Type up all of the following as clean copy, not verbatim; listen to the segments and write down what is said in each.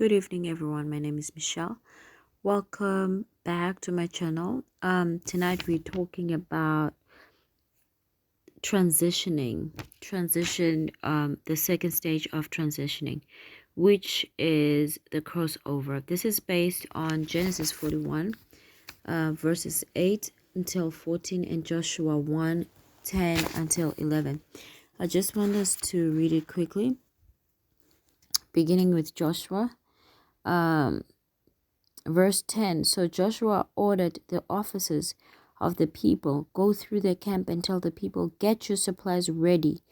Good evening, everyone. My name is Michelle. Welcome back to my channel. Tonight we're talking about the second stage of transitioning, which is the crossover. This is based on Genesis 41, verses 8 until 14, and Joshua 1:10 until 11. I just want us to read it quickly, beginning with Joshua. Verse 10. So Joshua ordered the officers of the people, go through the camp and tell the people, get your supplies ready.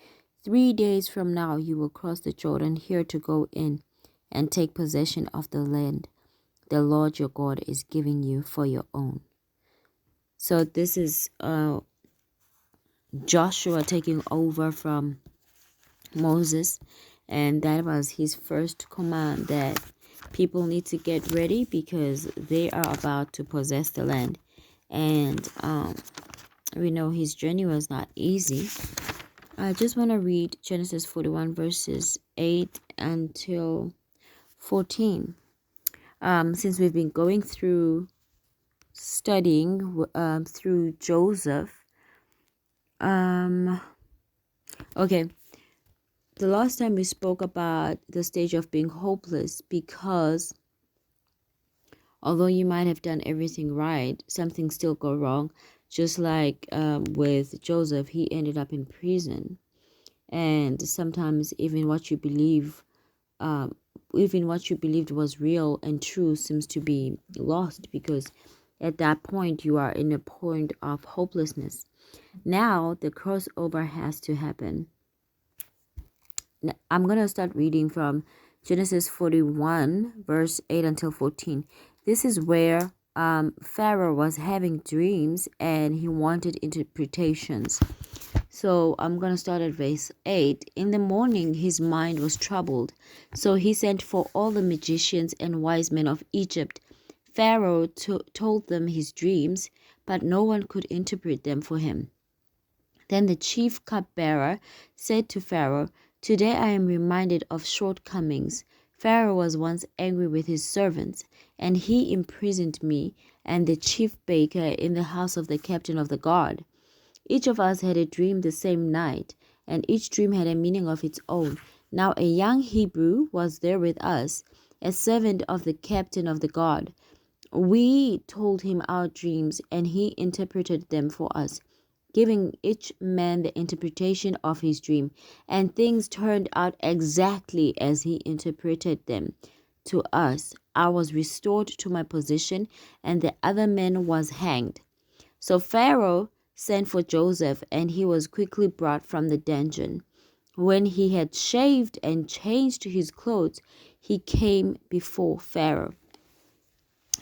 3 days from now you will cross the Jordan here to go in and take possession of the land the Lord your God is giving you for your own. So this is Joshua taking over from Moses, and that was his first command, that people need to get ready because they are about to possess the land. And we know his journey was not easy. I just want to read Genesis 41 verses 8 until 14. Since we've been going through studying through Joseph. Okay. The last time we spoke about the stage of being hopeless, because although you might have done everything right, something still go wrong. Just like with Joseph, he ended up in prison. And sometimes even what you believed was real and true seems to be lost, because at that point you are in a point of hopelessness. Now the crossover has to happen. I'm going to start reading from Genesis 41, verse 8 until 14. This is where Pharaoh was having dreams and he wanted interpretations. So I'm going to start at verse 8. In the morning, his mind was troubled. So he sent for all the magicians and wise men of Egypt. Pharaoh told them his dreams, but no one could interpret them for him. Then the chief cupbearer said to Pharaoh, today I am reminded of shortcomings. Pharaoh was once angry with his servants, and he imprisoned me and the chief baker in the house of the captain of the guard. Each of us had a dream the same night, and each dream had a meaning of its own. Now a young Hebrew was there with us, a servant of the captain of the guard. We told him our dreams, and he interpreted them for us, giving each man the interpretation of his dream, and things turned out exactly as he interpreted them to us. I was restored to my position, and the other man was hanged. So Pharaoh sent for Joseph, and he was quickly brought from the dungeon. When he had shaved and changed his clothes, he came before Pharaoh.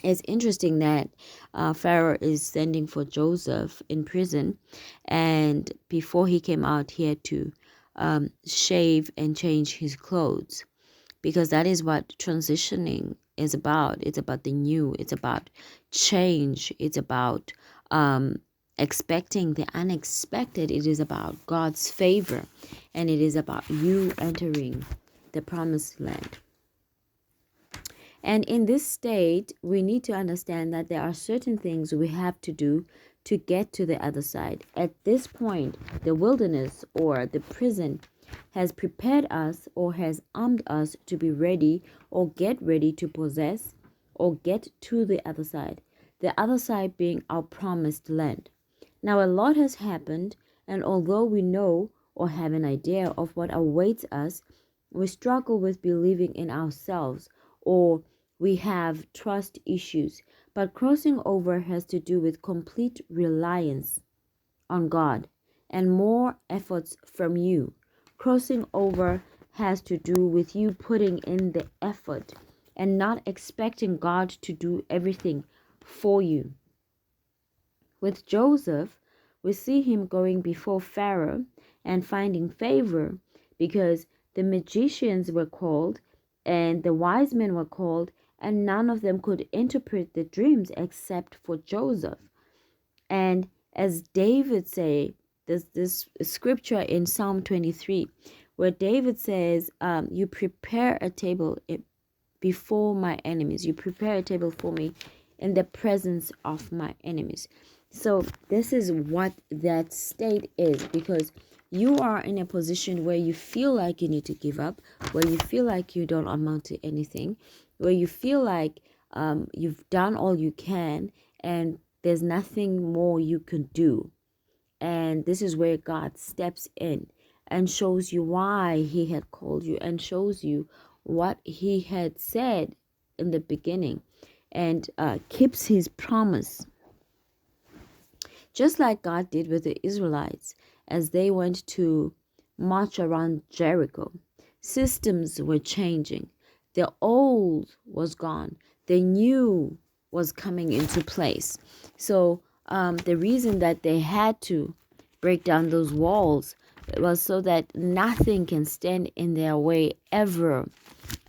It's interesting that Pharaoh is sending for Joseph in prison, and before he came out, he had to shave and change his clothes, because that is what transitioning is about. It's about the new. It's about change. It's about expecting the unexpected. It is about God's favor, and it is about you entering the promised land. And in this state, we need to understand that there are certain things we have to do to get to the other side. At this point, the wilderness or the prison has prepared us or has armed us to be ready or get ready to possess or get to the other side being our promised land. Now, a lot has happened, and although we know or have an idea of what awaits us, we struggle with believing in ourselves, or we have trust issues. But crossing over has to do with complete reliance on God and more efforts from you. Crossing over has to do with you putting in the effort and not expecting God to do everything for you. With Joseph, we see him going before Pharaoh and finding favor, because the magicians were called and the wise men were called, and none of them could interpret the dreams except for Joseph. And as David say, there's this scripture in Psalm 23 where David says, you prepare a table before my enemies. You prepare a table for me in the presence of my enemies. So this is what that state is, because you are in a position where you feel like you need to give up, where you feel like you don't amount to anything, where you feel like you've done all you can and there's nothing more you can do. And this is where God steps in and shows you why he had called you and shows you what he had said in the beginning, and keeps his promise. Just like God did with the Israelites as they went to march around Jericho. Systems were changing. The old was gone. The new was coming into place. So the reason that they had to break down those walls was so that nothing can stand in their way ever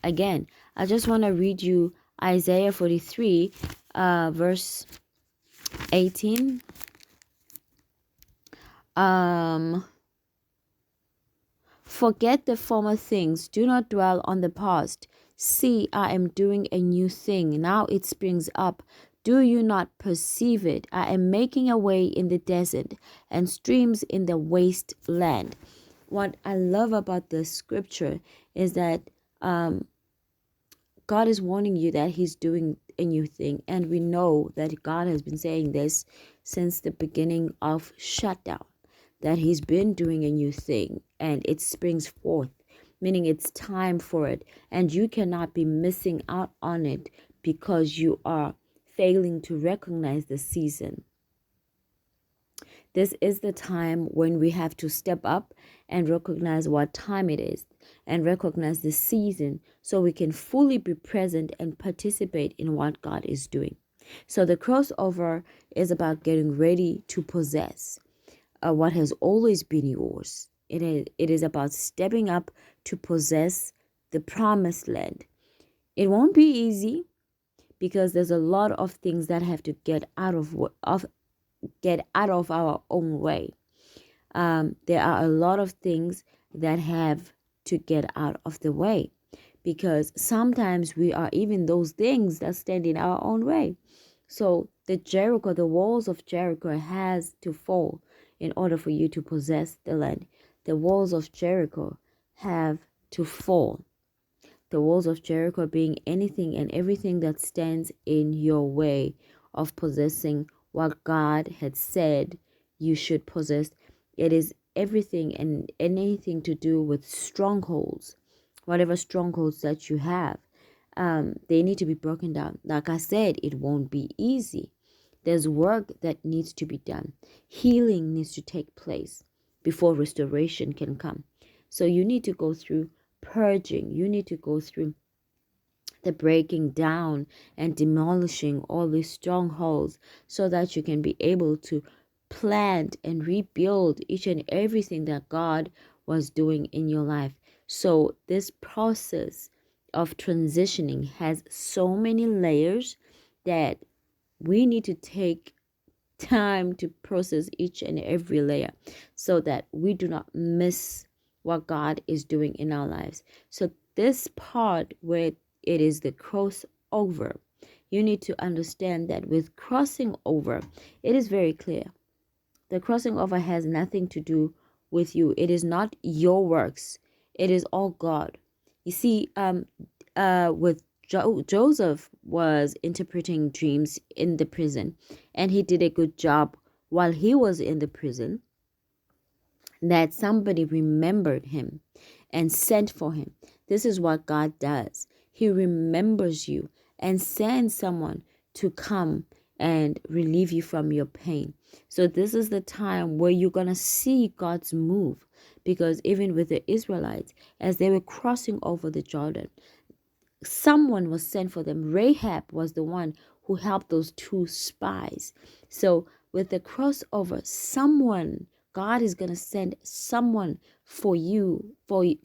again. I just want to read you Isaiah 43, verse 18. Forget the former things, do not dwell on the past. See, I am doing a new thing. Now it springs up. Do you not perceive it? I am making a way in the desert and streams in the wasteland. What I love about this scripture is that God is warning you that he's doing a new thing. And we know that God has been saying this since the beginning of shutdown, that he's been doing a new thing and it springs forth, meaning it's time for it. And you cannot be missing out on it because you are failing to recognize the season. This is the time when we have to step up and recognize what time it is and recognize the season so we can fully be present and participate in what God is doing. So the crossover is about getting ready to possess what has always been yours. It is about stepping up to possess the promised land. It won't be easy because there's a lot of things that have to get out of our own way. There are a lot of things that have to get out of the way, because sometimes we are even those things that stand in our own way. So the walls of Jericho has to fall in order for you to possess the land. The walls of Jericho have to fall. The walls of Jericho being anything and everything that stands in your way of possessing what God had said you should possess. It is everything and anything to do with strongholds, whatever strongholds that you have. They need to be broken down. Like I said, it won't be easy. There's work that needs to be done. Healing needs to take place before restoration can come. So you need to go through purging. You need to go through the breaking down and demolishing all these strongholds so that you can be able to plant and rebuild each and everything that God was doing in your life. So this process of transitioning has so many layers that we need to take time to process each and every layer so that we do not miss what God is doing in our lives. So this part where it is the crossover, you need to understand that with crossing over, it is very clear. The crossing over has nothing to do with you. It is not your works. It is all God. You see, with Joseph was interpreting dreams in the prison, and he did a good job while he was in the prison, that somebody remembered him and sent for him. This is what God does. He remembers you and sends someone to come and relieve you from your pain. So this is the time where you're going to see God's move, because even with the Israelites, as they were crossing over the Jordan, someone was sent for them. Rahab was the one who helped those two spies. So with the crossover, God is going to send someone for you to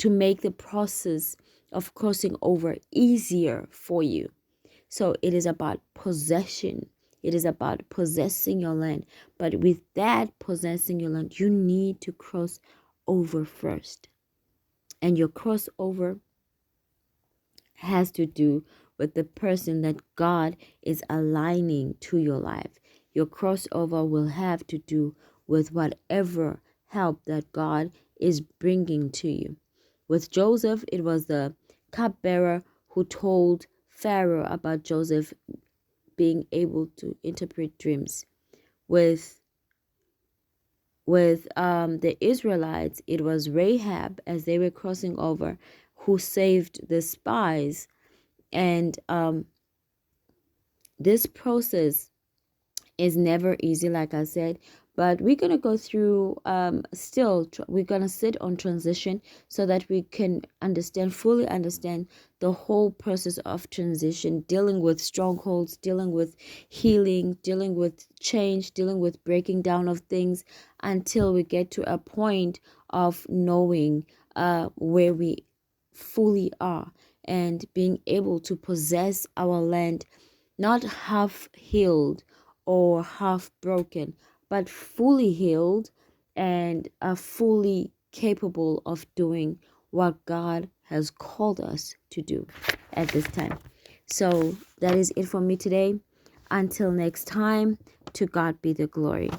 make the process of crossing over easier for you. So it is about possession. It is about possessing your land. But with that possessing your land, you need to cross over first. And your crossover has to do with the person that God is aligning to your life. Your crossover will have to do with whatever help that God is bringing to you. With Joseph, it was the cupbearer who told Pharaoh about Joseph being able to interpret dreams. With the Israelites, it was Rahab as they were crossing over who saved the spies. And this process is never easy, like I said, but we're going to go through we're going to sit on transition so that we can fully understand the whole process of transition, dealing with strongholds, dealing with healing, dealing with change, dealing with breaking down of things, until we get to a point of knowing where we fully are and being able to possess our land, not half healed or half broken, but fully healed and are fully capable of doing what God has called us to do at this time. So that is it for me today. Until next time, to God be the glory.